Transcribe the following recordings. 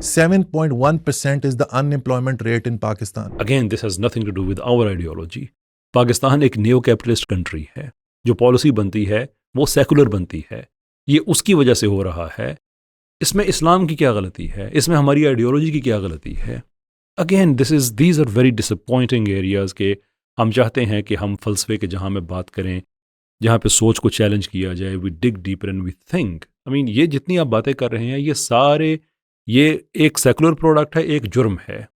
7.1% is the unemployment rate in Pakistan. Again, this has nothing to do with our ideology. Pakistan एक neo capitalist country है. जो policy बनती है वो secular बनती है. ये उसकी वजह से हो रहा है. इसमें इस्लाम की क्या गलती है? इसमें हमारी आइडियोलॉजी की क्या गलती है? Again these are very disappointing areas के हम चाहते हैं कि हम फ़लसफ़े के जहाँ में बात करें, जहाँ पे सोच को चैलेंज किया जाए, we dig deeper and we think. I mean ये जितनी आप बातें कर रहे हैं ये सारे ये एक सेकुलर प्रोडक्ट है, एक जुर्म है.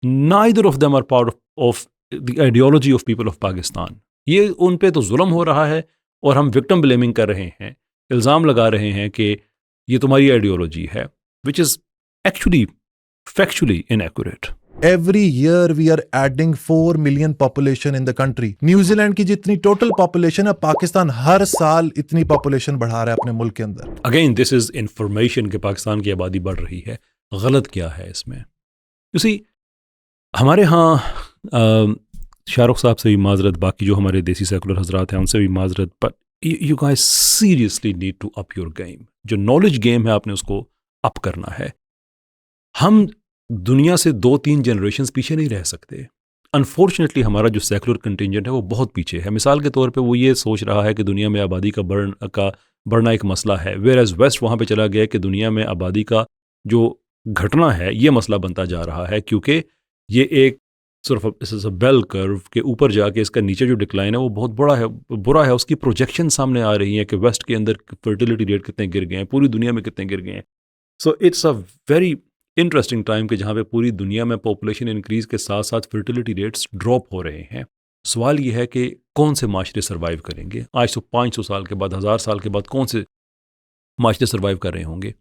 Neither of them are part of the ideology of people of Pakistan. ये उन पे तो जुल्म हो रहा है और हम विक्टिम ब्लेमिंग कर रहे हैं, इल्ज़ाम लगा रहे हैं कि ये तुम्हारी आइडियोलॉजी है, which is actually factually inaccurate. Every year we are adding 4 million population in the country. New Zealand की जितनी टोटल पॉपुलेशन है, पाकिस्तान हर साल इतनी पॉपुलेशन बढ़ा रहा है अपने मुल्क के अंदर. अगेन दिस इज इंफॉर्मेशन कि पाकिस्तान की आबादी बढ़ रही है. गलत क्या है इसमें? यू सी हमारे यहाँ शाहरुख साहब से भी माजरत, बाकी जो हमारे देसी सेकुलर हजरात हैं उनसे भी माजरत, but you guys seriously need to up your game. जो नॉलेज गेम है आपने उसको अप करना है. हम दुनिया से 2-3 जनरेशन्स पीछे नहीं रह सकते. अनफॉर्चुनेटली हमारा जो सेकुलर कंटिंजेंट है वो बहुत पीछे है. मिसाल के तौर पे वो ये सोच रहा है कि दुनिया में आबादी का बढ़ना एक मसला है, वेयर एज वेस्ट वहाँ पे चला गया कि दुनिया में आबादी का जो घटना है ये मसला बनता जा रहा है, क्योंकि ये एक सिर्फ बेल कर्व के ऊपर जाके इसका नीचे जो डिक्लाइन है वो बहुत बुरा है. उसकी प्रोजेक्शन सामने आ रही है कि वेस्ट के अंदर फर्टिलिटी रेट कितने गिर गए हैं, पूरी दुनिया में कितने गिर गए हैं. So it's a very interesting time कि जहाँ पे पूरी दुनिया में पॉपुलेशन इंक्रीज़ के साथ साथ फर्टिलिटी रेट्स ड्रॉप हो रहे हैं. सवाल ये है कि कौन से माशरे सर्वाइव करेंगे. आज तो 500 साल के बाद, 1000 साल के बाद कौन से माशरे सर्वाइव कर रहे होंगे.